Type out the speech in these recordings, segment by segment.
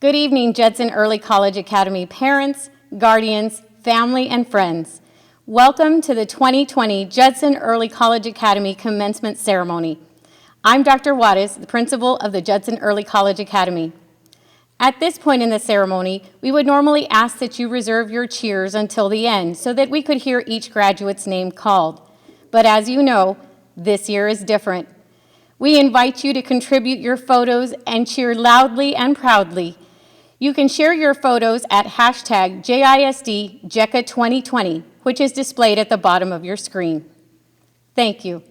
Good evening, Judson Early College Academy parents, guardians, family, and friends. Welcome to the 2020 Judson Early College Academy Commencement Ceremony. I'm Dr. Juarez, the principal of the Judson Early College Academy. At this point in the ceremony, we would normally ask that you reserve your cheers until the end so that we could hear each graduate's name called. But as you know, this year is different. We invite you to contribute your photos and cheer loudly and proudly. You can share your photos at hashtag JISD JECA 2020, which is displayed at the bottom of your screen. Thank you.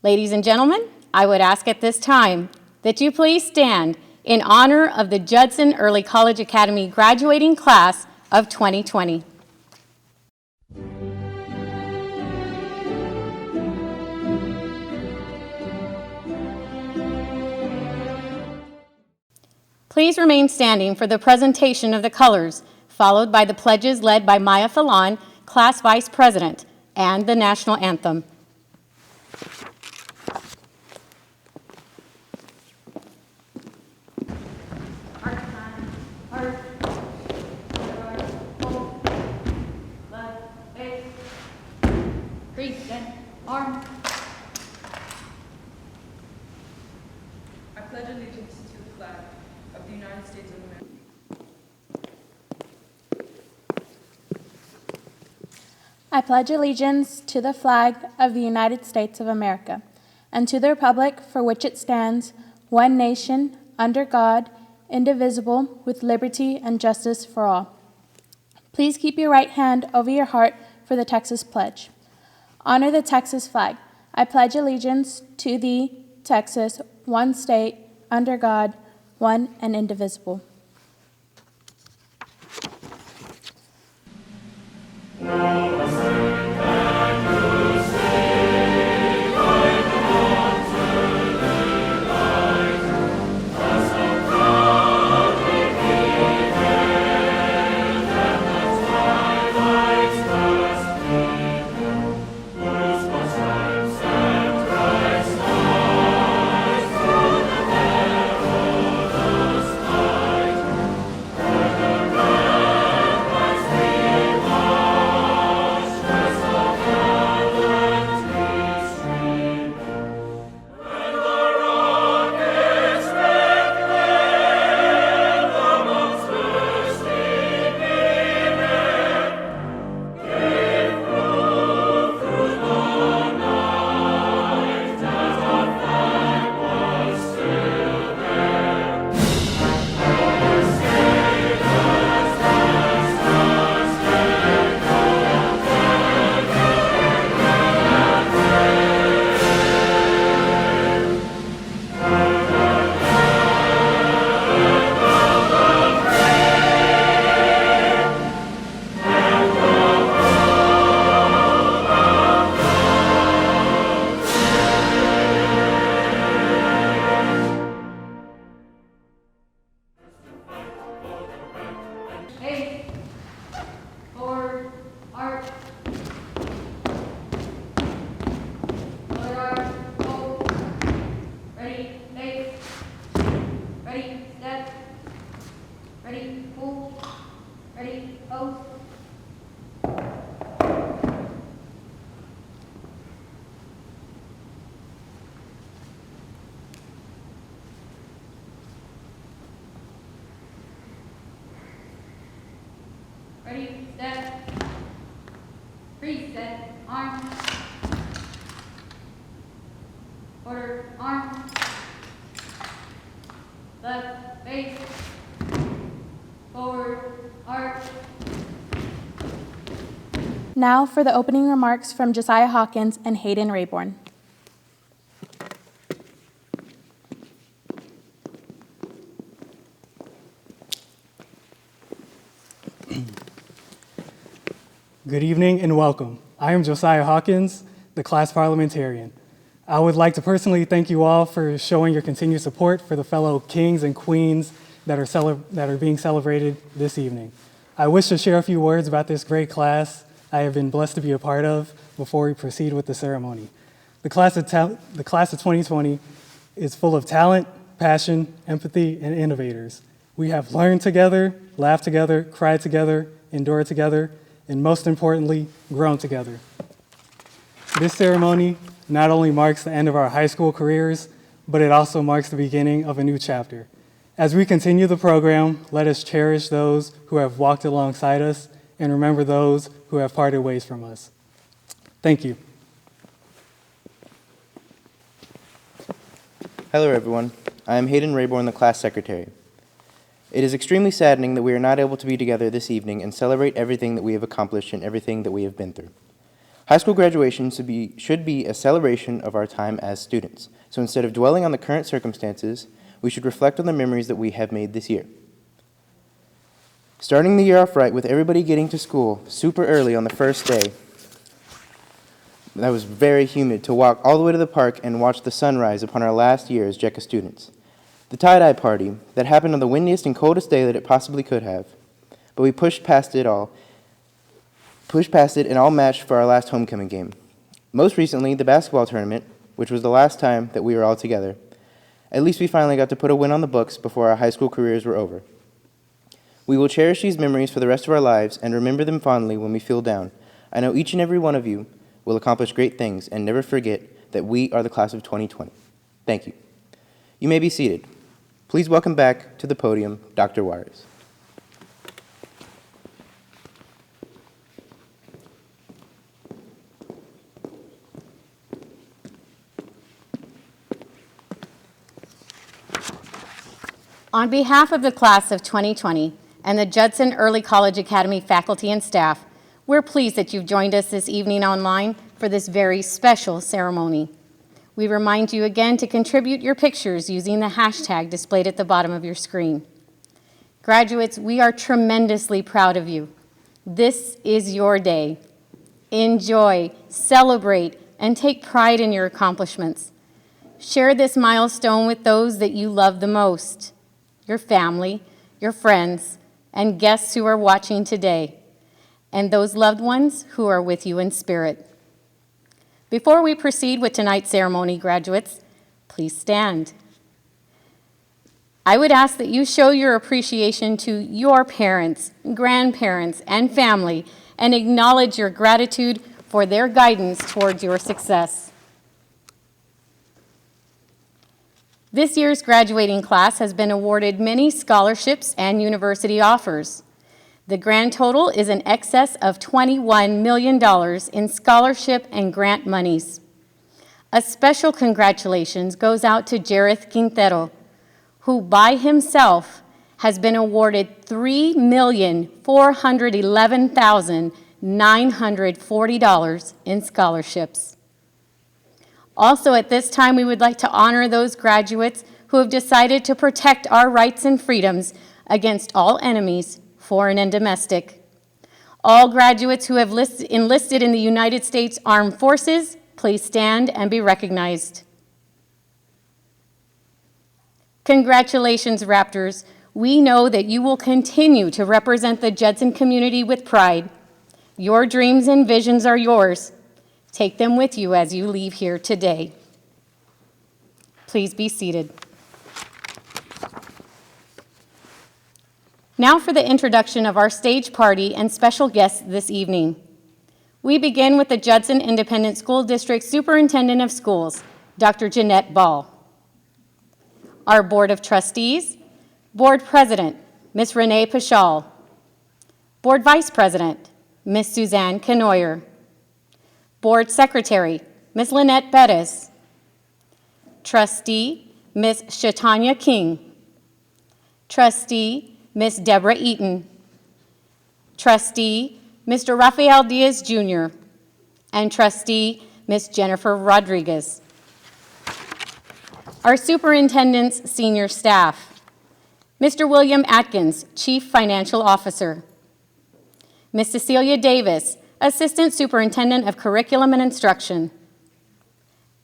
Ladies and gentlemen, I would ask at this time that you please stand in honor of the Judson Early College Academy graduating class of 2020. Please remain standing for the presentation of the colors, followed by the pledges led by Maya Falon, Class Vice President, and the National Anthem. Arm. I pledge allegiance to the flag of the United States of America. I pledge allegiance to the flag of the United States of America and to the republic for which it stands, one nation, under God, indivisible, with liberty and justice for all. Please keep your right hand over your heart for the Texas pledge. Honor the Texas flag. I pledge allegiance to thee, Texas, one state, under God, one and indivisible. Ready, step, freeze, set, arm, order, arm, left, base, forward, arch. Now for the opening remarks from Josiah Hawkins and Hayden Rayborn. Good evening and welcome. I am Josiah Hawkins, the class parliamentarian. I would like to personally thank you all for showing your continued support for the fellow kings and queens that are being celebrated this evening. I wish to share a few words about this great class I have been blessed to be a part of before we proceed with the ceremony. The class of 2020 is full of talent, passion, empathy, and innovators. We have learned together, laughed together, cried together, endured together, and most importantly, grown together. This ceremony not only marks the end of our high school careers, but it also marks the beginning of a new chapter. As we continue the program, let us cherish those who have walked alongside us and remember those who have parted ways from us. Thank you. Hello, everyone. I am Hayden Rayborn, the class secretary. It is extremely saddening that we are not able to be together this evening and celebrate everything that we have accomplished and everything that we have been through. High school graduation should be a celebration of our time as students. So instead of dwelling on the current circumstances, we should reflect on the memories that we have made this year. Starting the year off right with everybody getting to school super early on the first day, that was very humid to walk all the way to the park and watch the sunrise upon our last year as JECA students. The tie-dye party that happened on the windiest and coldest day that it possibly could have, but we pushed past it and all matched for our last homecoming game. Most recently, the basketball tournament, which was the last time that we were all together. At least we finally got to put a win on the books before our high school careers were over. We will cherish these memories for the rest of our lives and remember them fondly when we feel down. I know each and every one of you will accomplish great things and never forget that we are the class of 2020. Thank you. You may be seated. Please welcome back to the podium, Dr. Juarez. On behalf of the class of 2020 and the Judson Early College Academy faculty and staff, we're pleased that you've joined us this evening online for this very special ceremony. We remind you again to contribute your pictures using the hashtag displayed at the bottom of your screen. Graduates, we are tremendously proud of you. This is your day. Enjoy, celebrate, and take pride in your accomplishments. Share this milestone with those that you love the most, your family, your friends, and guests who are watching today, and those loved ones who are with you in spirit. Before we proceed with tonight's ceremony, graduates, please stand. I would ask that you show your appreciation to your parents, grandparents, and family, and acknowledge your gratitude for their guidance towards your success. This year's graduating class has been awarded many scholarships and university offers. The grand total is in excess of $21 million in scholarship and grant monies. A special congratulations goes out to Jareth Quintero, who by himself has been awarded $3,411,940 in scholarships. Also at this time, we would like to honor those graduates who have decided to protect our rights and freedoms against all enemies, foreign and domestic. All graduates who have enlisted in the United States Armed Forces, please stand and be recognized. Congratulations, Raptors. We know that you will continue to represent the Judson community with pride. Your dreams and visions are yours. Take them with you as you leave here today. Please be seated. Now for the introduction of our stage party and special guests this evening. We begin with the Judson Independent School District Superintendent of Schools, Dr. Jeanette Ball. Our Board of Trustees, Board President, Ms. Renee Pashal. Board Vice President, Ms. Suzanne Canoyer. Board Secretary, Ms. Lynette Bettis. Trustee, Ms. Shatanya King. Trustee, Ms. Deborah Eaton. Trustee, Mr. Rafael Diaz Jr. And Trustee, Ms. Jennifer Rodriguez. Our Superintendent's senior staff, Mr. William Atkins, Chief Financial Officer. Ms. Cecilia Davis, Assistant Superintendent of Curriculum and Instruction.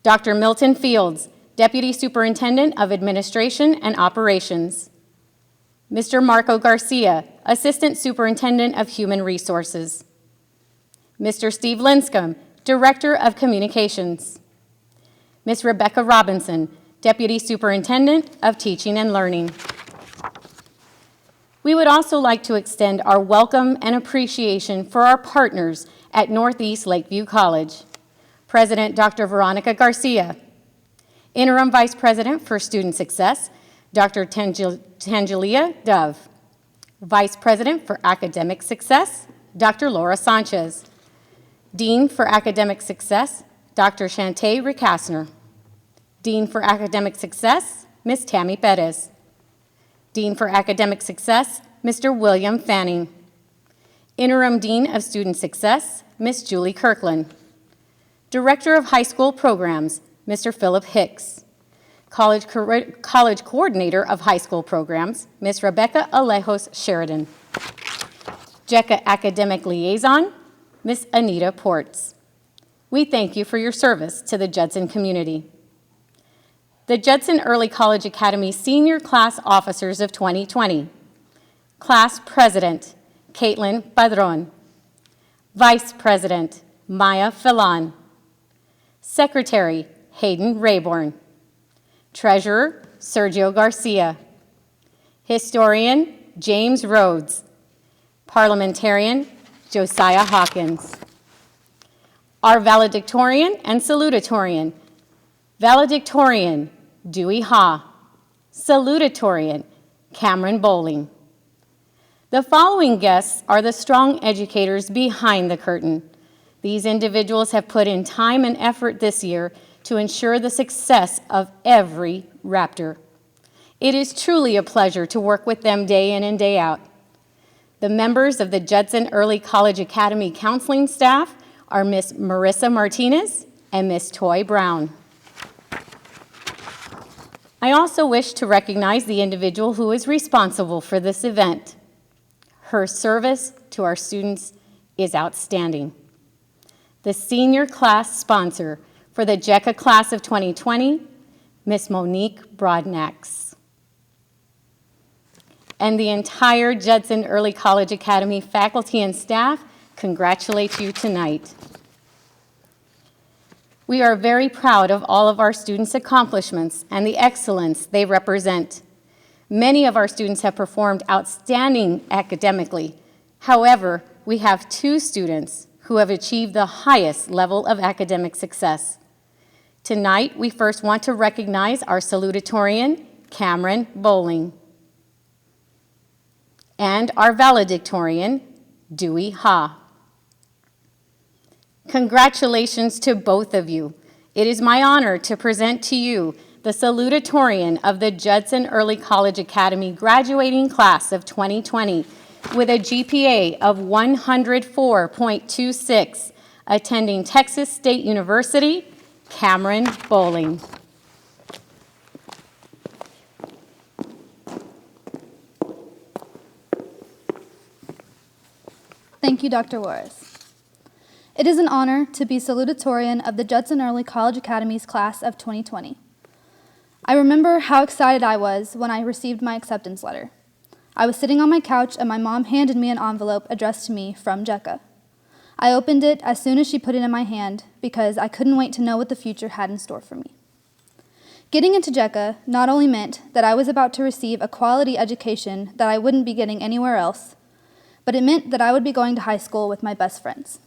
Dr. Milton Fields, Deputy Superintendent of Administration and Operations. Mr. Marco Garcia, Assistant Superintendent of Human Resources. Mr. Steve Linscomb, Director of Communications. Ms. Rebecca Robinson, Deputy Superintendent of Teaching and Learning. We would also like to extend our welcome and appreciation for our partners at Northeast Lakeview College. President Dr. Veronica Garcia, Interim Vice President for Student Success, Dr. Tangelia Dove, Vice President for Academic Success, Dr. Laura Sanchez, Dean for Academic Success, Dr. Shantae Ricasner, Dean for Academic Success, Ms. Tammy Perez, Dean for Academic Success, Mr. William Fanning, Interim Dean of Student Success, Ms. Julie Kirkland, Director of High School Programs, Mr. Philip Hicks, College Coordinator of High School Programs, Ms. Rebecca Alejos Sheridan, JECA Academic Liaison, Ms. Anita Ports. We thank you for your service to the Judson community. The Judson Early College Academy Senior Class Officers of 2020. Class President, Caitlin Padron. Vice President, Maya Filan. Secretary, Hayden Rayborn. Treasurer, Sergio Garcia. Historian, James Rhodes. Parliamentarian, Josiah Hawkins. Our valedictorian and salutatorian. Valedictorian, Dewey Ha. Salutatorian, Cameron Bowling. The following guests are the strong educators behind the curtain. These individuals have put in time and effort this year to ensure the success of every Raptor. It is truly a pleasure to work with them day in and day out. The members of the Judson Early College Academy counseling staff are Miss Marissa Martinez and Miss Toy Brown. I also wish to recognize the individual who is responsible for this event. Her service to our students is outstanding. The senior class sponsor for the JECA class of 2020, Miss Monique Broadnax. And the entire Judson Early College Academy faculty and staff congratulate you tonight. We are very proud of all of our students' accomplishments and the excellence they represent. Many of our students have performed outstanding academically. However, we have 2 students who have achieved the highest level of academic success. Tonight, we first want to recognize our salutatorian, Cameron Bowling, and our valedictorian, Dewey Ha. Congratulations to both of you. It is my honor to present to you the salutatorian of the Judson Early College Academy graduating class of 2020 with a GPA of 104.26, attending Texas State University, Cameron Bowling. Thank you, Dr. Juarez. It is an honor to be salutatorian of the Judson Early College Academy's class of 2020. I remember how excited I was when I received my acceptance letter. I was sitting on my couch and my mom handed me an envelope addressed to me from JECA. I opened it as soon as she put it in my hand because I couldn't wait to know what the future had in store for me. Getting into JECA not only meant that I was about to receive a quality education that I wouldn't be getting anywhere else, but it meant that I would be going to high school with my best friends.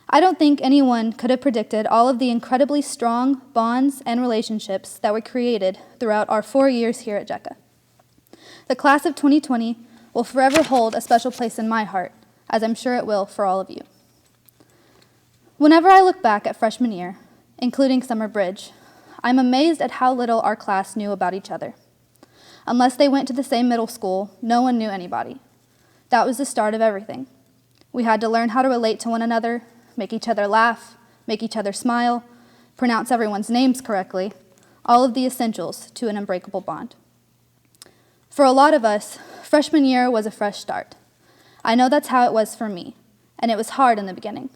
I don't think anyone could have predicted all of the incredibly strong bonds and relationships that were created throughout our 4 years here at JECA. The class of 2020 will forever hold a special place in my heart, as I'm sure it will for all of you. Whenever I look back at freshman year, including summer bridge, I'm amazed at how little our class knew about each other. Unless they went to the same middle school, no one knew anybody. That was the start of everything. We had to learn how to relate to one another, make each other laugh, make each other smile, pronounce everyone's names correctly, all of the essentials to an unbreakable bond. For a lot of us, freshman year was a fresh start. I know that's how it was for me, and it was hard in the beginning.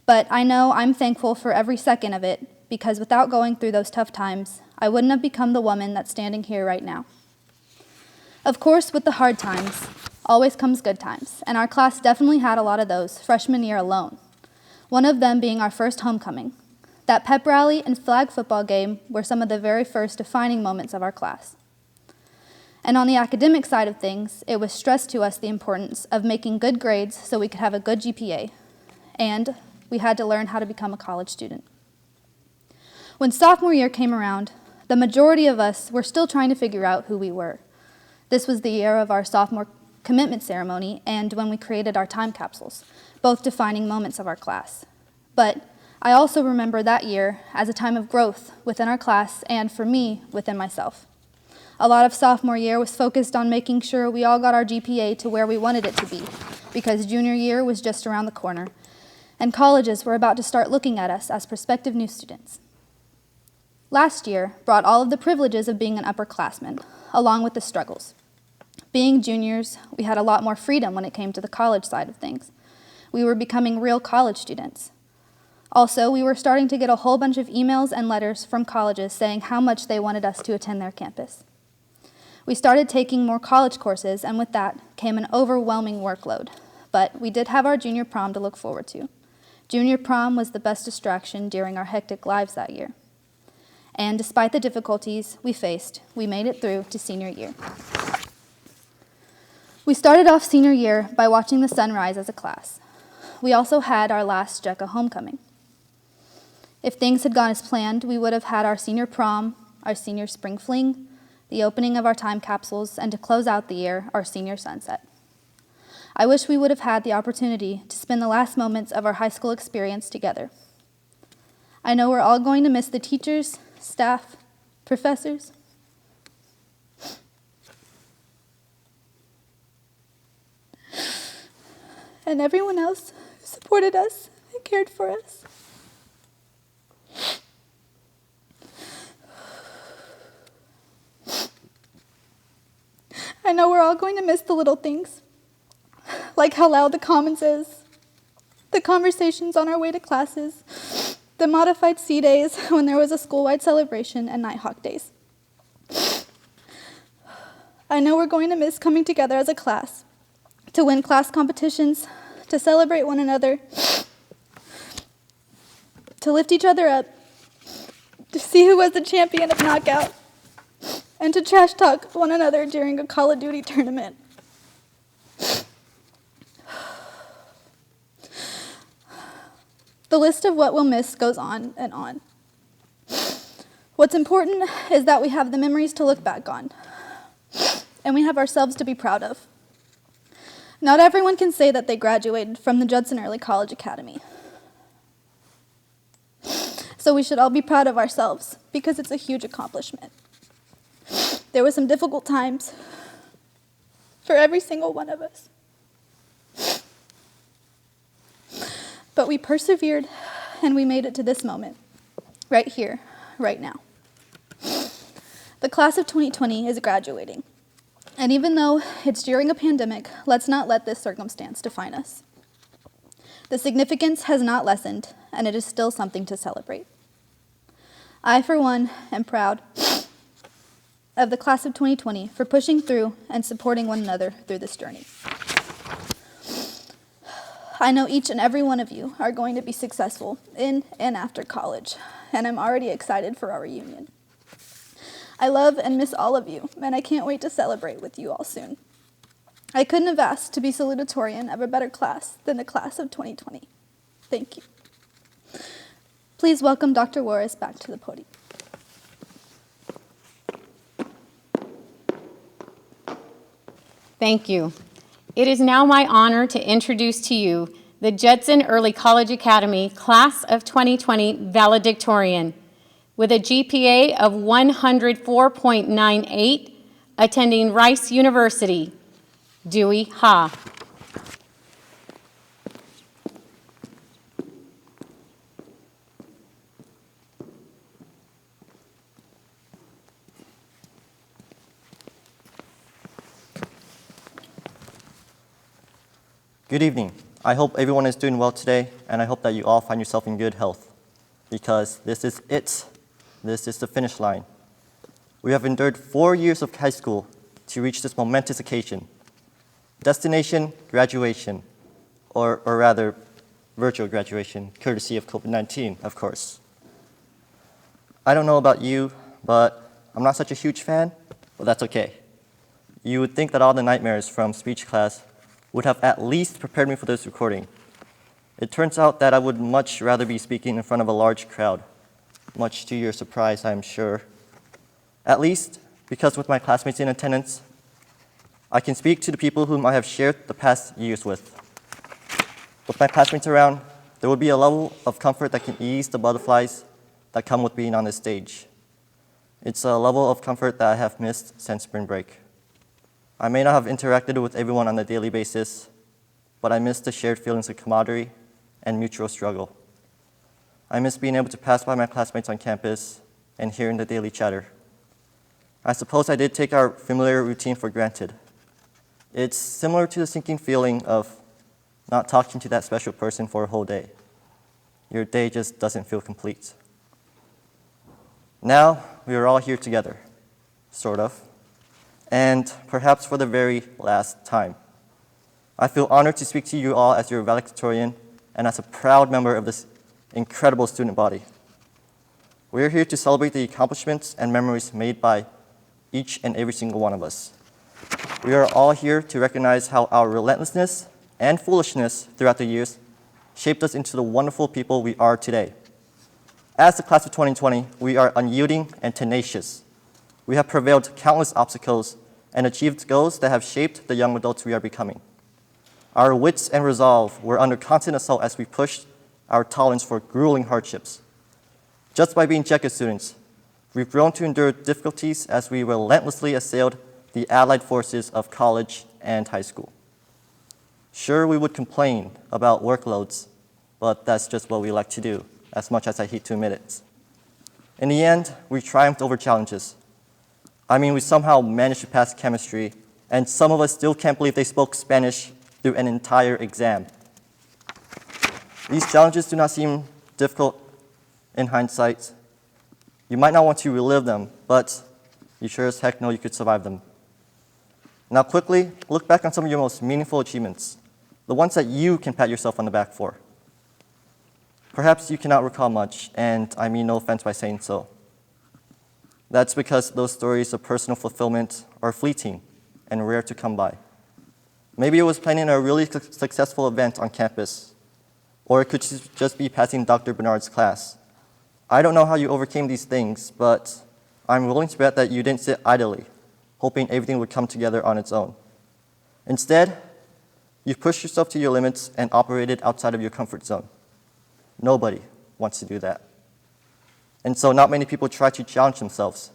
But I know I'm thankful for every second of it, because without going through those tough times, I wouldn't have become the woman that's standing here right now. Of course, with the hard times, always comes good times, and our class definitely had a lot of those freshman year alone. One of them being our first homecoming. That pep rally and flag football game were some of the very first defining moments of our class. And on the academic side of things, it was stressed to us the importance of making good grades so we could have a good GPA, and we had to learn how to become a college student. When sophomore year came around, the majority of us were still trying to figure out who we were. This was the year of our sophomore commitment ceremony and when we created our time capsules, both defining moments of our class. But I also remember that year as a time of growth within our class and, for me, within myself. A lot of sophomore year was focused on making sure we all got our GPA to where we wanted it to be, because junior year was just around the corner, and colleges were about to start looking at us as prospective new students. Last year brought all of the privileges of being an upperclassman, along with the struggles. Being juniors, we had a lot more freedom when it came to the college side of things. We were becoming real college students. Also, we were starting to get a whole bunch of emails and letters from colleges saying how much they wanted us to attend their campus. We started taking more college courses, and with that came an overwhelming workload. But we did have our junior prom to look forward to. Junior prom was the best distraction during our hectic lives that year. And despite the difficulties we faced, we made it through to senior year. We started off senior year by watching the sunrise as a class. We also had our last JECA homecoming. If things had gone as planned, we would have had our senior prom, our senior spring fling, the opening of our time capsules, and to close out the year, our senior sunset. I wish we would have had the opportunity to spend the last moments of our high school experience together. I know we're all going to miss the teachers, staff, professors, and everyone else who supported us and cared for us. I know we're all going to miss the little things, like how loud the Commons is, the conversations on our way to classes, the modified C days when there was a school-wide celebration, and Nighthawk days. I know we're going to miss coming together as a class, to win class competitions, to celebrate one another, to lift each other up, to see who was the champion of knockout, and to trash talk one another during a Call of Duty tournament. The list of what we'll miss goes on and on. What's important is that we have the memories to look back on, and we have ourselves to be proud of. Not everyone can say that they graduated from the Judson Early College Academy. So we should all be proud of ourselves because it's a huge accomplishment. There were some difficult times for every single one of us. But we persevered and we made it to this moment, right here, right now. The class of 2020 is graduating. And even though it's during a pandemic, let's not let this circumstance define us. The significance has not lessened, and it is still something to celebrate. I, for one, am proud of the class of 2020 for pushing through and supporting one another through this journey. I know each and every one of you are going to be successful in and after college, and I'm already excited for our reunion. I love and miss all of you, and I can't wait to celebrate with you all soon. I couldn't have asked to be salutatorian of a better class than the class of 2020. Thank you. Please welcome Dr. Juarez back to the podium. Thank you. It is now my honor to introduce to you the Judson Early College Academy Class of 2020 Valedictorian with a GPA of 104.98, attending Rice University, Dewey Ha. Good evening. I hope everyone is doing well today, and I hope that you all find yourself in good health, because this is it. This is the finish line. We have endured 4 years of high school to reach this momentous occasion. Destination, graduation, or rather, virtual graduation, courtesy of COVID-19, of course. I don't know about you, but I'm not such a huge fan, but that's okay. You would think that all the nightmares from speech class would have at least prepared me for this recording. It turns out that I would much rather be speaking in front of a large crowd, much to your surprise, I'm sure. At least, because with my classmates in attendance, I can speak to the people whom I have shared the past years with. With my classmates around, there will be a level of comfort that can ease the butterflies that come with being on this stage. It's a level of comfort that I have missed since spring break. I may not have interacted with everyone on a daily basis, but I miss the shared feelings of camaraderie and mutual struggle. I miss being able to pass by my classmates on campus and hearing the daily chatter. I suppose I did take our familiar routine for granted. It's similar to the sinking feeling of not talking to that special person for a whole day. Your day just doesn't feel complete. Now, we are all here together, sort of, and perhaps for the very last time. I feel honored to speak to you all as your valedictorian and as a proud member of this incredible student body. We are here to celebrate the accomplishments and memories made by each and every single one of us. We are all here to recognize how our relentlessness and foolishness throughout the years shaped us into the wonderful people we are today. As the class of 2020, we are unyielding and tenacious. We have prevailed countless obstacles and achieved goals that have shaped the young adults we are becoming. Our wits and resolve were under constant assault as we pushed our tolerance for grueling hardships. Just by being JISD students, we've grown to endure difficulties as we relentlessly assailed the allied forces of college and high school. Sure, we would complain about workloads, but that's just what we like to do, as much as I hate to admit it. In the end, we triumphed over challenges. I mean, we somehow managed to pass chemistry, and some of us still can't believe they spoke Spanish through an entire exam. These challenges do not seem difficult in hindsight. You might not want to relive them, but you sure as heck know you could survive them. Now quickly, look back on some of your most meaningful achievements, the ones that you can pat yourself on the back for. Perhaps you cannot recall much, and I mean no offense by saying so. That's because those stories of personal fulfillment are fleeting and rare to come by. Maybe it was planning a really successful event on campus, or it could just be passing Dr. Bernard's class. I don't know how you overcame these things, but I'm willing to bet that you didn't sit idly, hoping everything would come together on its own. Instead, you've pushed yourself to your limits and operated outside of your comfort zone. Nobody wants to do that. And so not many people try to challenge themselves,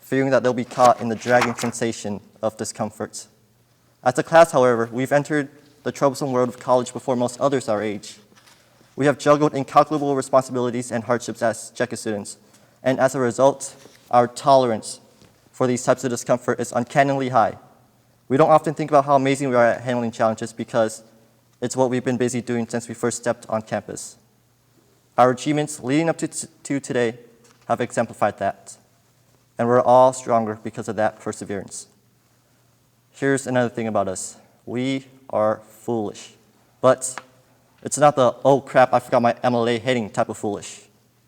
fearing that they'll be caught in the dragging sensation of discomfort. As a class, however, we've entered the troublesome world of college before most others our age. We have juggled incalculable responsibilities and hardships as JISD students, and as a result, our tolerance for these types of discomfort is uncannily high. We don't often think about how amazing we are at handling challenges because it's what we've been busy doing since we first stepped on campus. Our achievements leading up to today have exemplified that, and we're all stronger because of that perseverance. Here's another thing about us. We are foolish, but it's not the, oh crap, I forgot my MLA heading type of foolish.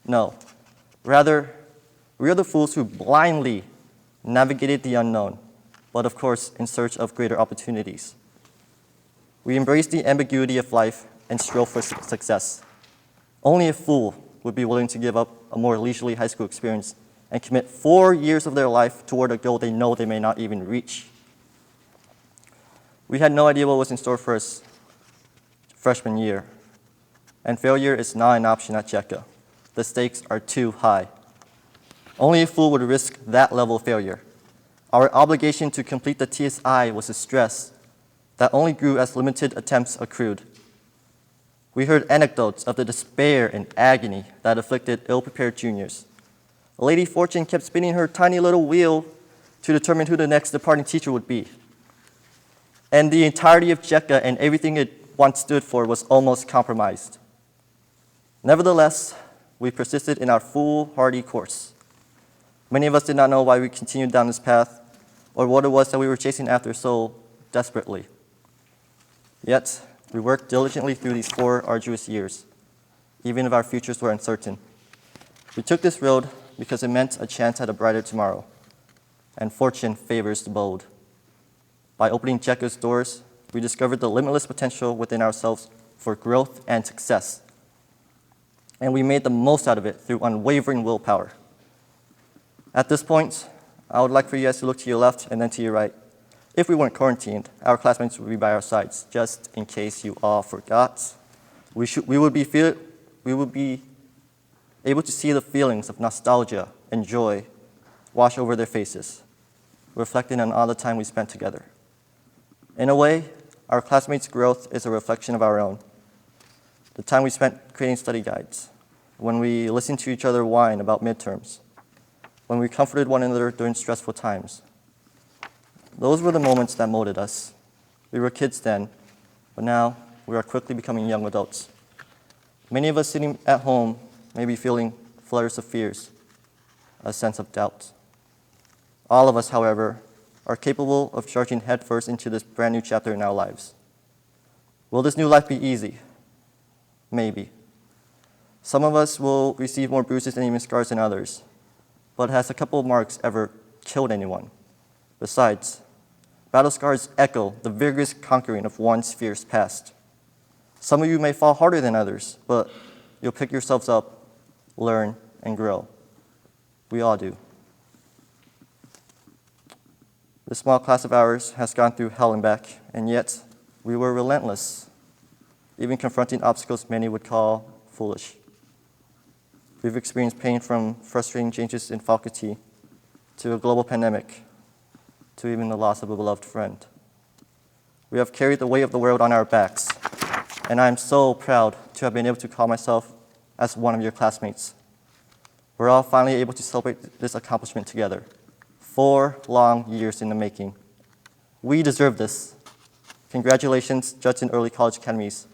No, rather, we are the fools who blindly navigated the unknown, but of course, in search of greater opportunities. We embrace the ambiguity of life and strove for success. Only a fool would be willing to give up a more leisurely high school experience and commit 4 years of their life toward a goal they know they may not even reach. We had no idea what was in store for us freshman year, and failure is not an option at JISD. The stakes are too high. Only a fool would risk that level of failure. Our obligation to complete the TSI was a stress that only grew as limited attempts accrued. We heard anecdotes of the despair and agony that afflicted ill-prepared juniors. Lady Fortune kept spinning her tiny little wheel to determine who the next departing teacher would be. And the entirety of JISD and everything it once stood for was almost compromised. Nevertheless, we persisted in our foolhardy course. Many of us did not know why we continued down this path or what it was that we were chasing after so desperately. Yet, we worked diligently through these 4 arduous years, even if our futures were uncertain. We took this road because it meant a chance at a brighter tomorrow, and fortune favors the bold. By opening JECA's doors, we discovered the limitless potential within ourselves for growth and success. And we made the most out of it through unwavering willpower. At this point, I would like for you guys to look to your left and then to your right. If we weren't quarantined, our classmates would be by our sides, just in case you all forgot. We would be able to see the feelings of nostalgia and joy wash over their faces, reflecting on all the time we spent together. In a way, our classmates' growth is a reflection of our own. The time we spent creating study guides, when we listened to each other whine about midterms, when we comforted one another during stressful times. Those were the moments that molded us. We were kids then, but now we are quickly becoming young adults. Many of us sitting at home may be feeling flutters of fears, a sense of doubt. All of us, however, are capable of charging headfirst into this brand new chapter in our lives. Will this new life be easy? Maybe. Some of us will receive more bruises and even scars than others, but has a couple of marks ever killed anyone? Besides, battle scars echo the vigorous conquering of one's fierce past. Some of you may fall harder than others, but you'll pick yourselves up, learn, and grow. We all do. This small class of ours has gone through hell and back, and yet we were relentless, even confronting obstacles many would call foolish. We've experienced pain from frustrating changes in faculty to a global pandemic to even the loss of a beloved friend. We have carried the weight of the world on our backs, and I'm so proud to have been able to call myself as one of your classmates. We're all finally able to celebrate this accomplishment together. 4 long years in the making. We deserve this. Congratulations, Judson Early College Academies,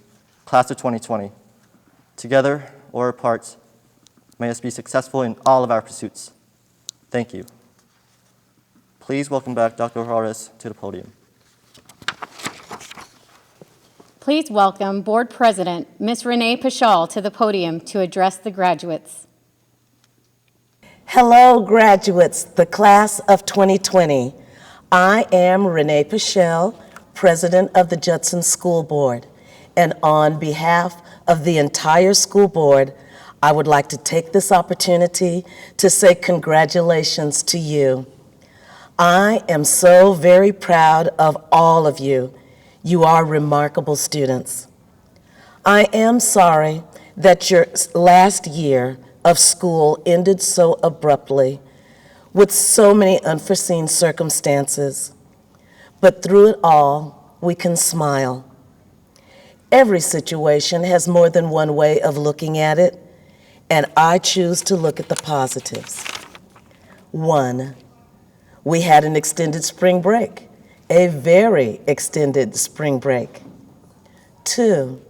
class of 2020. Together or apart, may us be successful in all of our pursuits. Thank you. Please welcome back Dr. Juarez to the podium. Please welcome Board President, Ms. Renee Pashal, to the podium to address the graduates. Hello, graduates, the class of 2020. I am Renee Pashal, President of the Judson School Board, and on behalf of the entire school board, I would like to take this opportunity to say congratulations to you. I am so very proud of all of you. You are remarkable students. I am sorry that your last year of school ended so abruptly with so many unforeseen circumstances. But through it all, we can smile. Every situation has more than one way of looking at it, and I choose to look at the positives. 1, we had an extended spring break, a very extended spring break. 2,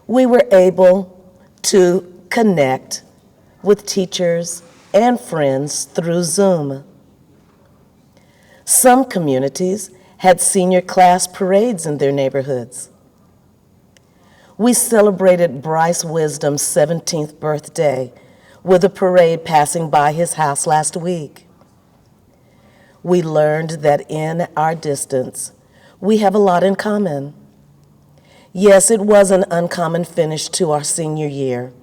we were able to connect with teachers and friends through Zoom. Some communities had senior class parades in their neighborhoods. We celebrated Bryce Wisdom's 17th birthday with a parade passing by his house last week. We learned that in our distance, we have a lot in common. Yes, it was an uncommon finish to our senior year.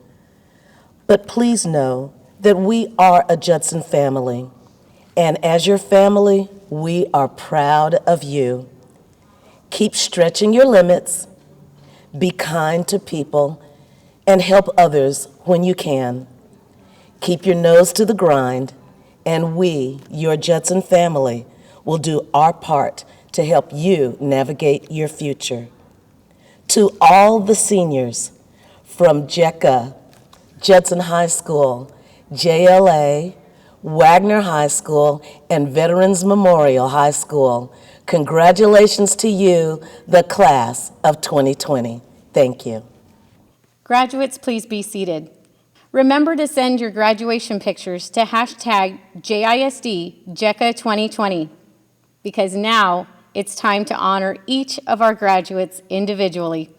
But please know that we are a Judson family, and as your family, we are proud of you. Keep stretching your limits, be kind to people, and help others when you can. Keep your nose to the grind, and we, your Judson family, will do our part to help you navigate your future. To all the seniors from JECA, Judson High School, JLA, Wagner High School, and Veterans Memorial High School, congratulations to you, the class of 2020. Thank you. Graduates, please be seated. Remember to send your graduation pictures to hashtag JISD JECA 2020, because now it's time to honor each of our graduates individually.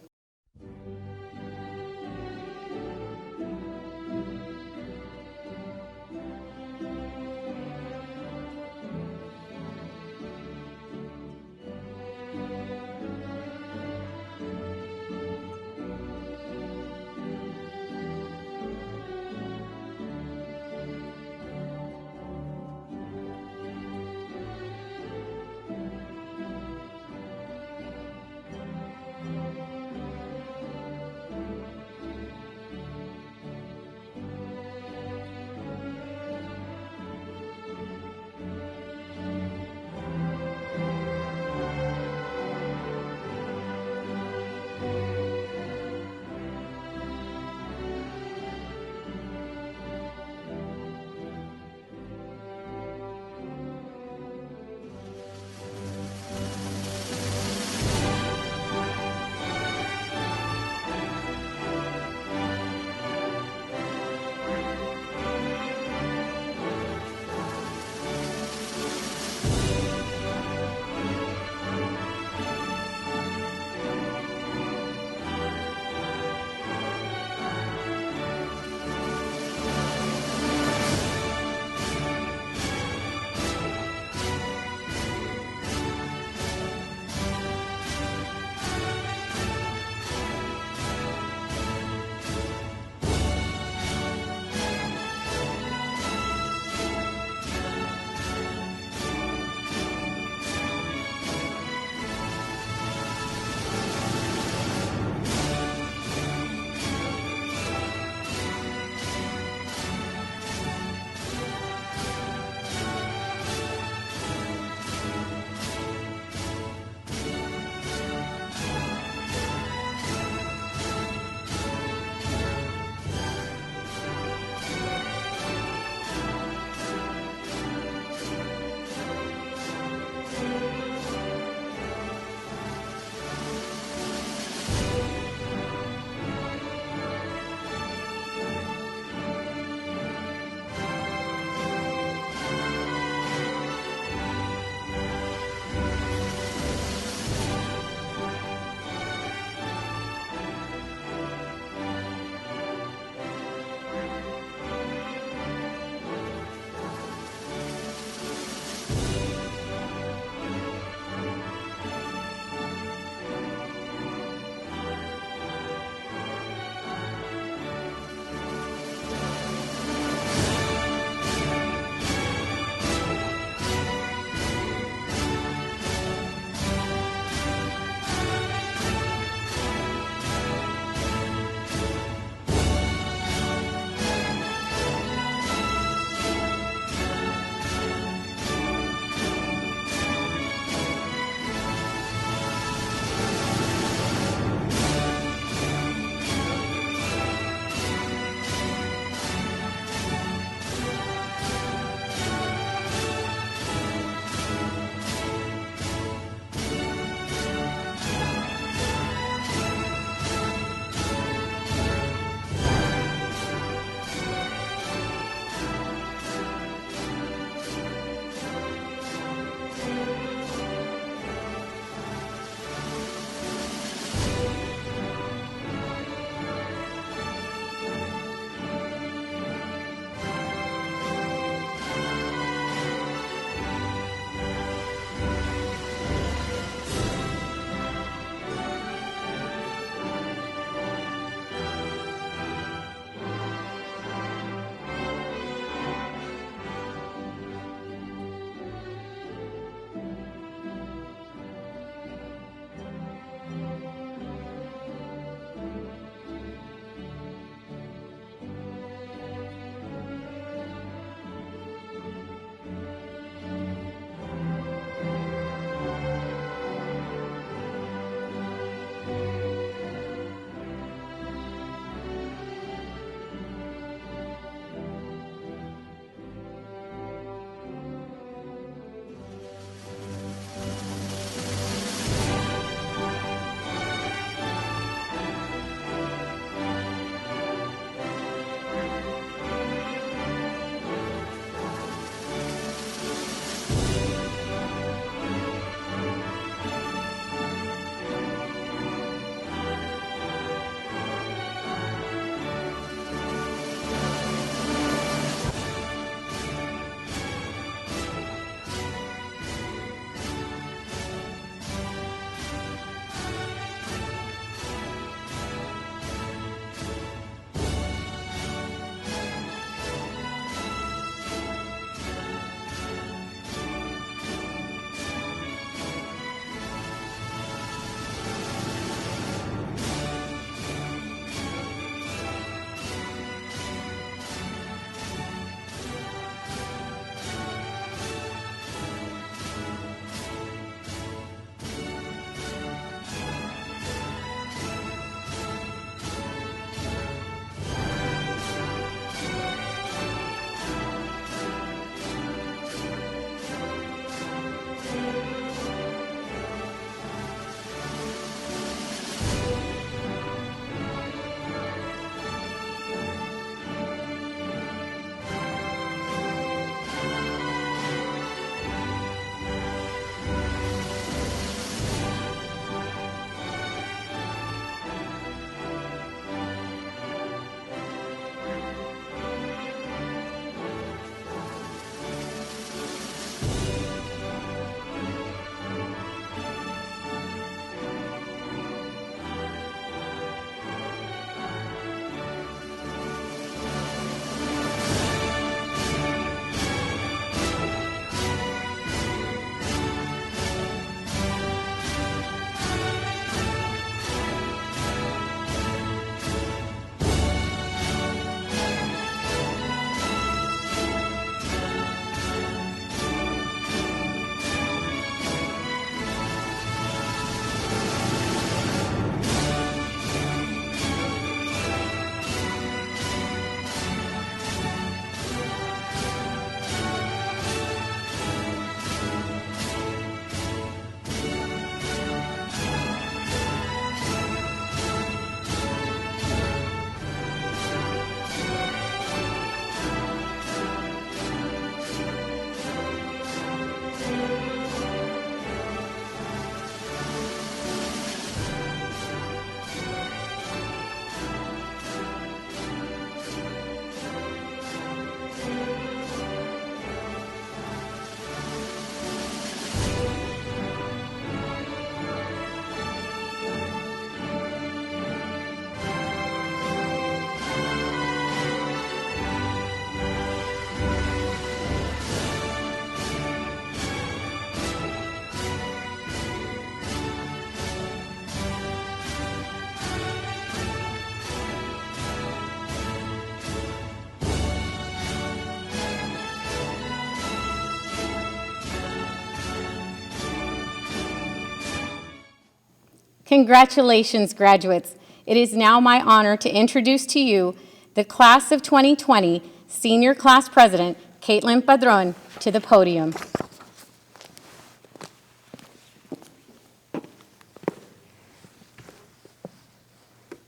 Congratulations, graduates. It is now my honor to introduce to you the Class of 2020 Senior Class President, Caitlin Padron, to the podium.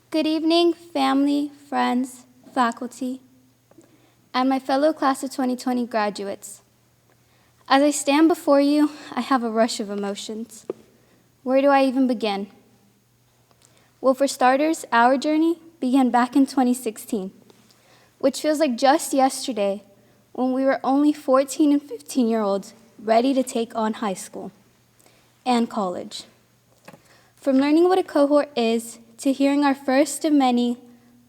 Good evening, family, friends, faculty, and my fellow Class of 2020 graduates. As I stand before you, I have a rush of emotions. Where do I even begin? Well, for starters, our journey began back in 2016, which feels like just yesterday when we were only 14 and 15-year-olds ready to take on high school and college. From learning what a cohort is to hearing our first of many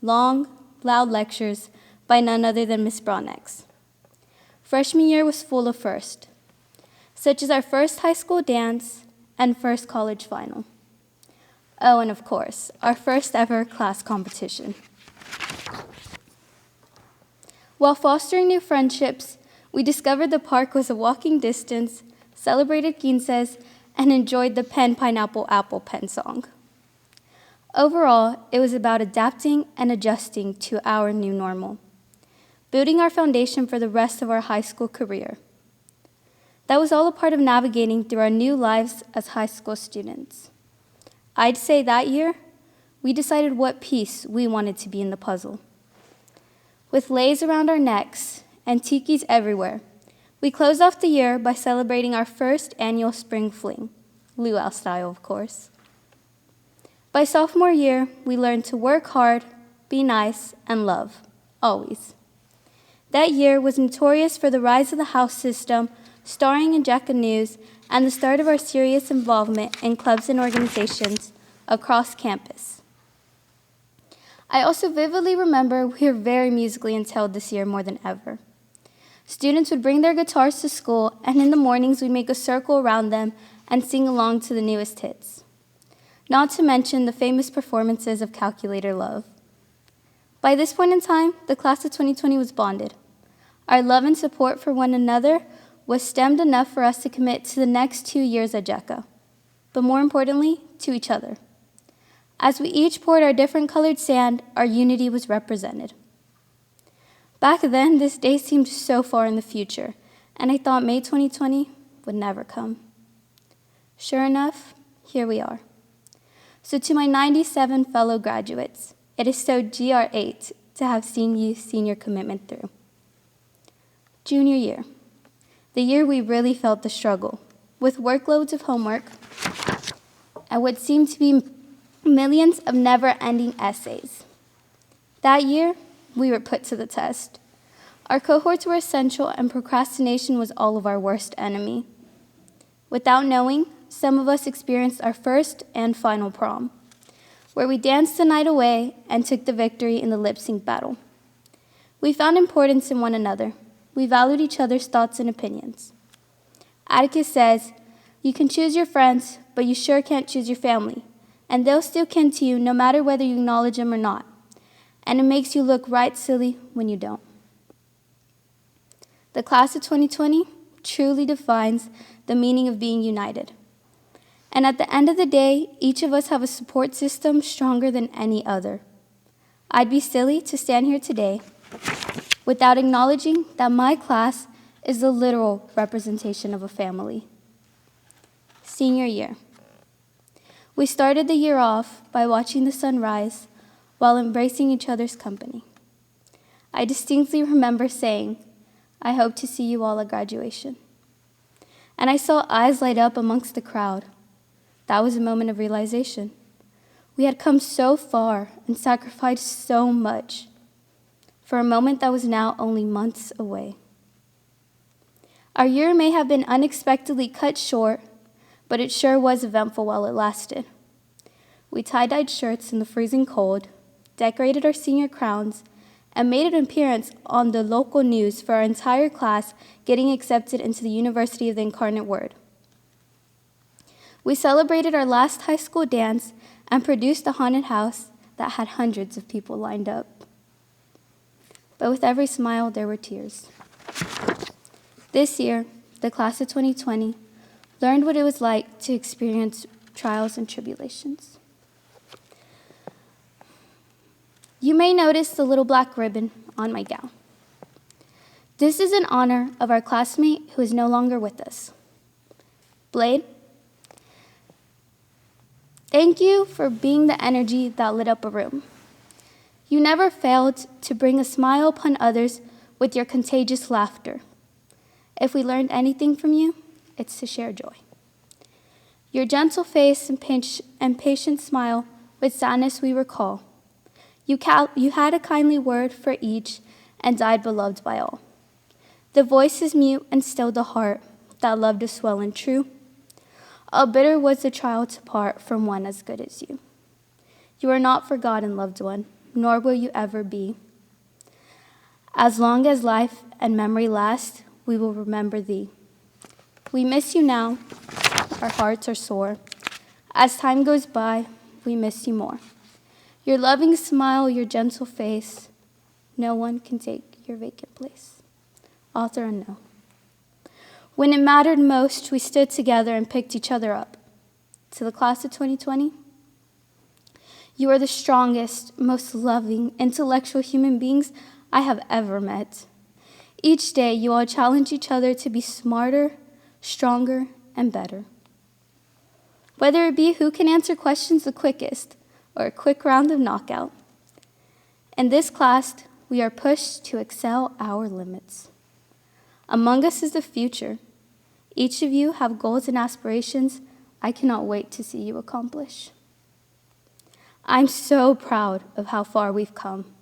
long, loud lectures by none other than Ms. Bronnex. Freshman year was full of firsts, such as our first high school dance and first college final. Oh, and of course, our first ever class competition. While fostering new friendships, we discovered the park was a walking distance, celebrated quinces, and enjoyed the Pen Pineapple Apple Pen song. Overall, it was about adapting and adjusting to our new normal, building our foundation for the rest of our high school career. That was all a part of navigating through our new lives as high school students. I'd say that year, we decided what piece we wanted to be in the puzzle. With leis around our necks and tikis everywhere, we closed off the year by celebrating our first annual spring fling, luau style, of course. By sophomore year, we learned to work hard, be nice, and love, always. That year was notorious for the rise of the house system, starring in Jacka News, and the start of our serious involvement in clubs and organizations across campus. I also vividly remember we were very musically entailed this year more than ever. Students would bring their guitars to school, and in the mornings we'd make a circle around them and sing along to the newest hits. Not to mention the famous performances of Calculator Love. By this point in time, the class of 2020 was bonded. Our love and support for one another was stemmed enough for us to commit to the next 2 years at JECA, but more importantly, to each other. As we each poured our different colored sand, our unity was represented. Back then, this day seemed so far in the future, and I thought May 2020 would never come. Sure enough, here we are. So to my 97 fellow graduates, it is so GR8 to have seen you senior commitment through. Junior year, the year we really felt the struggle, with workloads of homework and what seemed to be millions of never-ending essays. That year, we were put to the test. Our cohorts were essential, and procrastination was all of our worst enemy. Without knowing, some of us experienced our first and final prom, where we danced the night away and took the victory in the lip-sync battle. We found importance in one another. We valued each other's thoughts and opinions. Atticus says, "You can choose your friends, but you sure can't choose your family, and they'll still kin to you no matter whether you acknowledge them or not, and it makes you look right silly when you don't." The class of 2020 truly defines the meaning of being united. And at the end of the day, each of us have a support system stronger than any other. I'd be silly to stand here today without acknowledging that my class is the literal representation of a family. Senior year. We started the year off by watching the sun rise while embracing each other's company. I distinctly remember saying, "I hope to see you all at graduation." And I saw eyes light up amongst the crowd. That was a moment of realization. We had come so far and sacrificed so much for a moment that was now only months away. Our year may have been unexpectedly cut short, but it sure was eventful while it lasted. We tie-dyed shirts in the freezing cold, decorated our senior crowns, and made an appearance on the local news for our entire class getting accepted into the University of the Incarnate Word. We celebrated our last high school dance and produced a haunted house that had hundreds of people lined up. But with every smile, there were tears. This year, the class of 2020 learned what it was like to experience trials and tribulations. You may notice the little black ribbon on my gown. This is in honor of our classmate who is no longer with us. Blade, thank you for being the energy that lit up a room. You never failed to bring a smile upon others with your contagious laughter. If we learned anything from you, it's to share joy. Your gentle face and patient smile with sadness we recall. You had a kindly word for each and died beloved by all. The voice is mute and stilled the heart that loved to swell and true. How bitter was the trial to part from one as good as you. You are not forgotten, loved one, nor will you ever be. As long as life and memory last, we will remember thee. We miss you now, our hearts are sore. As time goes by, we miss you more. Your loving smile, your gentle face, no one can take your vacant place. Author unknown. When it mattered most, we stood together and picked each other up. To the class of 2020, you are the strongest, most loving, intellectual human beings I have ever met. Each day, you all challenge each other to be smarter, stronger, and better. Whether it be who can answer questions the quickest or a quick round of knockout. In this class, we are pushed to excel our limits. Among us is the future. Each of you have goals and aspirations I cannot wait to see you accomplish. I'm so proud of how far we've come.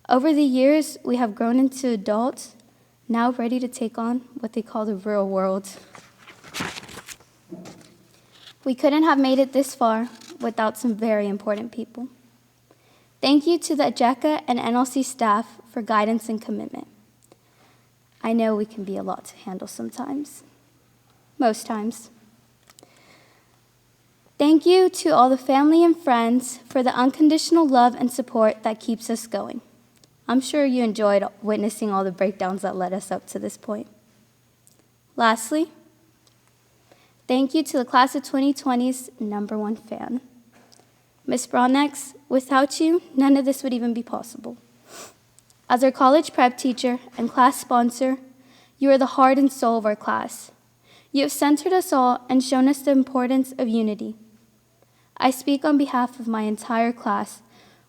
Over the years, we have grown into adults, now ready to take on what they call the real world. We couldn't have made it this far without some very important people. Thank you to the JECA and NLC staff for guidance and commitment. I know we can be a lot to handle sometimes, most times. Thank you to all the family and friends for the unconditional love and support that keeps us going. I'm sure you enjoyed witnessing all the breakdowns that led us up to this point. Lastly, thank you to the class of 2020's #1 fan. Ms. Bronnex, without you, none of this would even be possible. As our college prep teacher and class sponsor, you are the heart and soul of our class. You have centered us all and shown us the importance of unity. I speak on behalf of my entire class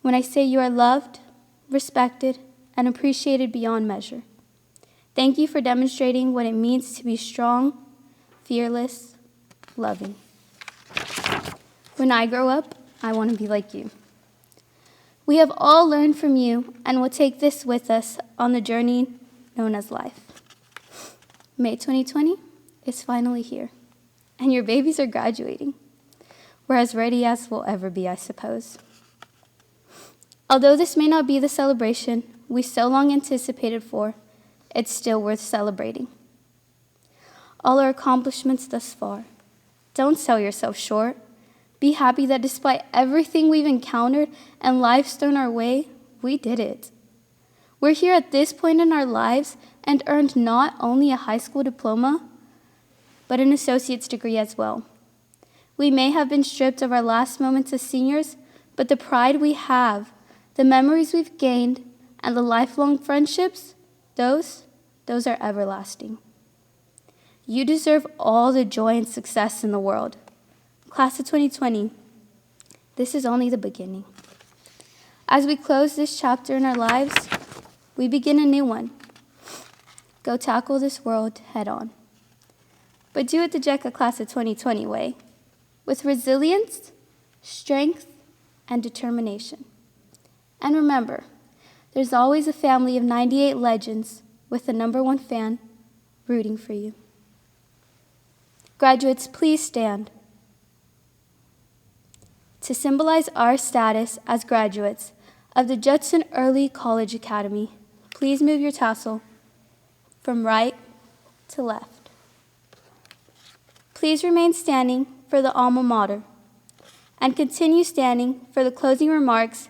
when I say you are loved, respected, and appreciated beyond measure. Thank you for demonstrating what it means to be strong, fearless, loving. When I grow up, I want to be like you. We have all learned from you and will take this with us on the journey known as life. May 2020 is finally here, and your babies are graduating. We're as ready as we'll ever be, I suppose. Although this may not be the celebration we so long anticipated for, it's still worth celebrating. All our accomplishments thus far. Don't sell yourself short. Be happy that despite everything we've encountered and life's thrown our way, we did it. We're here at this point in our lives and earned not only a high school diploma, but an associate's degree as well. We may have been stripped of our last moments as seniors, but the pride we have, the memories we've gained, and the lifelong friendships, those are everlasting. You deserve all the joy and success in the world. Class of 2020, this is only the beginning. As we close this chapter in our lives, we begin a new one. Go tackle this world head on. But do it the JECA Class of 2020 way, with resilience, strength, and determination. And remember, there's always a family of 98 legends with the #1 fan rooting for you. Graduates, please stand. To symbolize our status as graduates of the Judson Early College Academy, please move your tassel from right to left. Please remain standing for the alma mater and continue standing for the closing remarks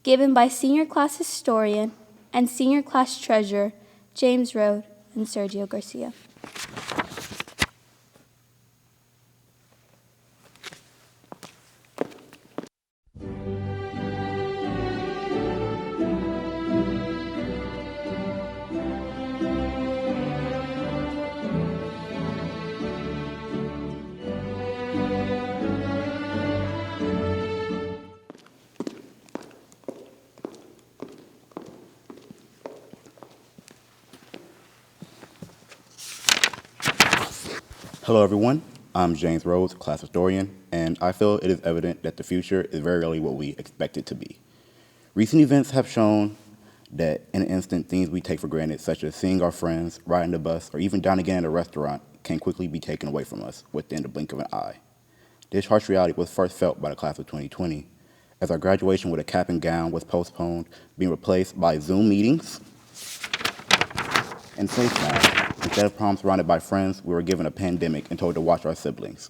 given by senior class historian and senior class treasurer James Rode and Sergio Garcia. Hello, everyone. I'm James Rhodes, class historian, and I feel it is evident that the future is very rarely what we expect it to be. Recent events have shown that in an instant, things we take for granted, such as seeing our friends, riding the bus, or even dining again at a restaurant, can quickly be taken away from us within the blink of an eye. This harsh reality was first felt by the class of 2020, as our graduation with a cap and gown was postponed, being replaced by Zoom meetings and face masks. Instead of prom surrounded by friends, we were given a pandemic and told to watch our siblings.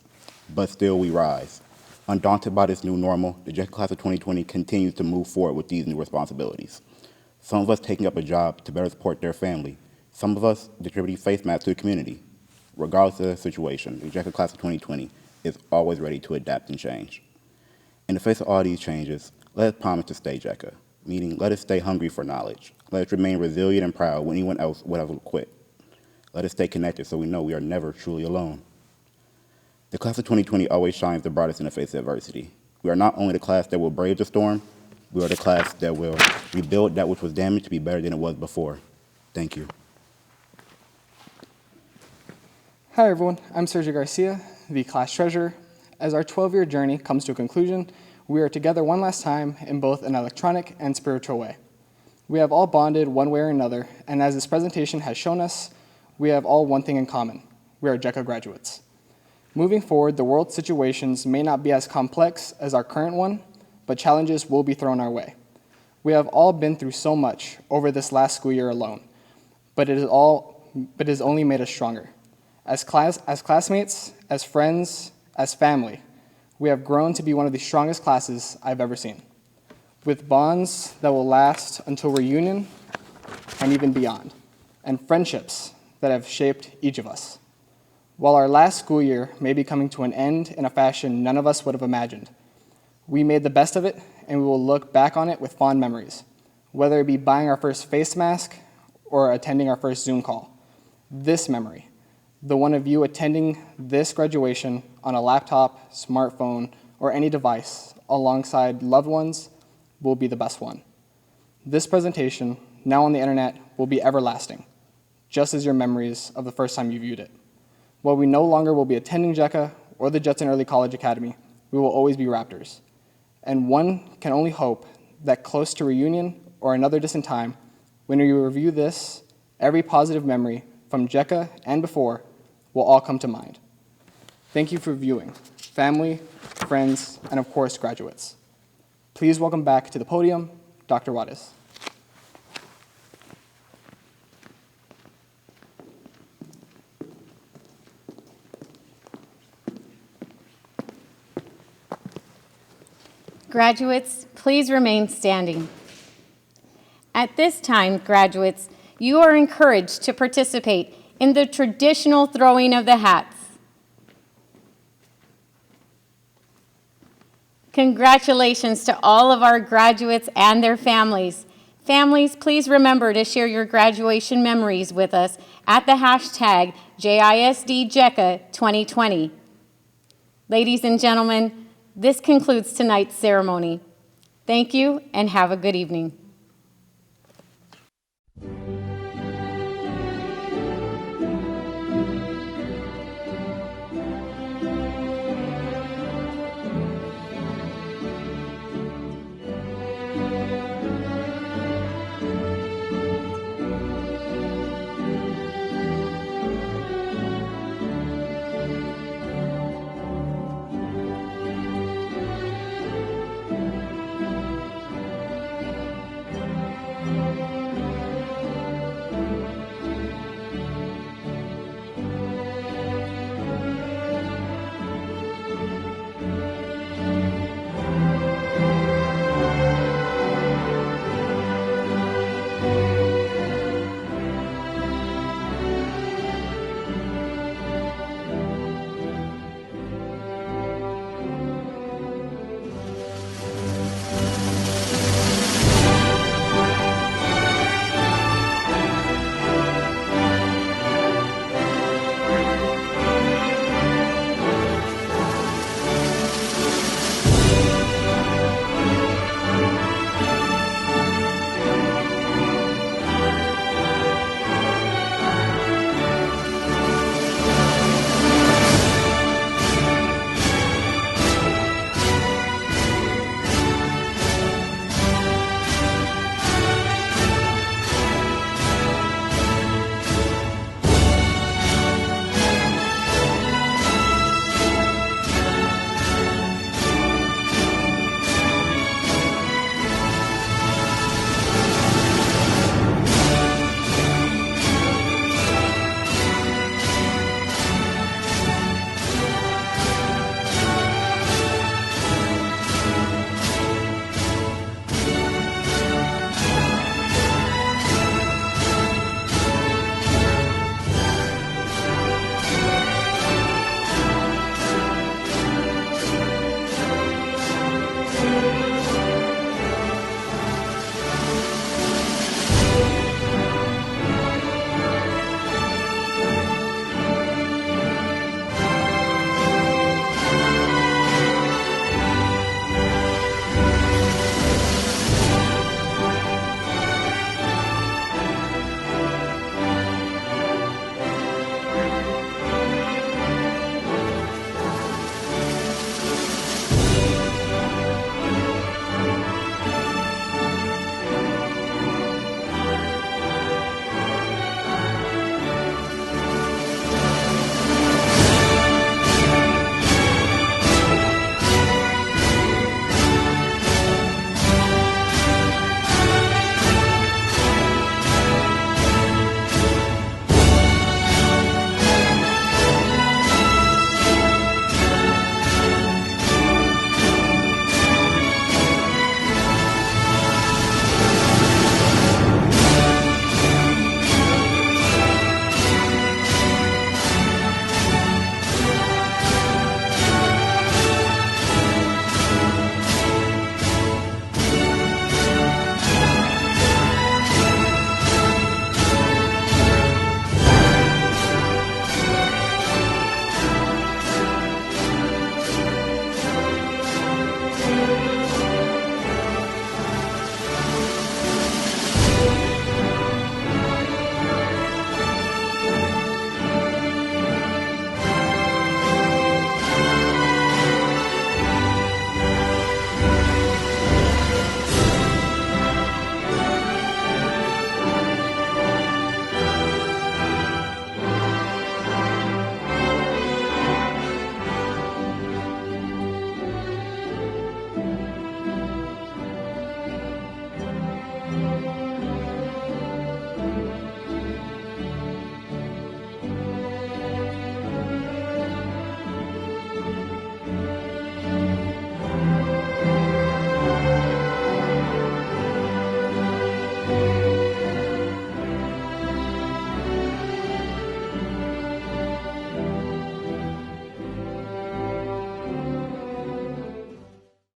But still we rise. Undaunted by this new normal, the JECA class of 2020 continues to move forward with these new responsibilities. Some of us taking up a job to better support their family. Some of us distributing face masks to the community. Regardless of the situation, the JECA class of 2020 is always ready to adapt and change. In the face of all these changes, let us promise to stay JECA, meaning let us stay hungry for knowledge. Let us remain resilient and proud when anyone else would have quit. Let us stay connected so we know we are never truly alone. The class of 2020 always shines the brightest in the face of adversity. We are not only the class that will brave the storm, we are the class that will rebuild that which was damaged to be better than it was before. Thank you. Hi everyone, I'm Sergio Garcia, the class treasurer. As our 12-year journey comes to a conclusion, we are together one last time in both an electronic and spiritual way. We have all bonded one way or another, and as this presentation has shown us, we have all one thing in common. We are JECA graduates. Moving forward, the world's situations may not be as complex as our current one, but challenges will be thrown our way. We have all been through so much over this last school year alone, but it has only made us stronger. As classmates, as friends, as family, we have grown to be one of the strongest classes I've ever seen, with bonds that will last until reunion and even beyond, and friendships that have shaped each of us. While our last school year may be coming to an end in a fashion none of us would have imagined, we made the best of it, and we will look back on it with fond memories, whether it be buying our first face mask or attending our first Zoom call. This memory, the one of you attending this graduation on a laptop, smartphone, or any device alongside loved ones, will be the best one. This presentation, now on the internet, will be everlasting, just as your memories of the first time you viewed it. While we no longer will be attending JECA or the Judson Early College Academy, we will always be Raptors. And one can only hope that close to reunion or another distant time, when we review this, every positive memory from JECA and before will all come to mind. Thank you for viewing, family, friends, and of course, graduates. Please welcome back to the podium, Dr. Juarez. Graduates, please remain standing. At this time, graduates, you are encouraged to participate in the traditional throwing of the hats. Congratulations to all of our graduates and their families. Families, please remember to share your graduation memories with us at the hashtag JISD 2020. Ladies and gentlemen, this concludes tonight's ceremony. Thank you and have a good evening.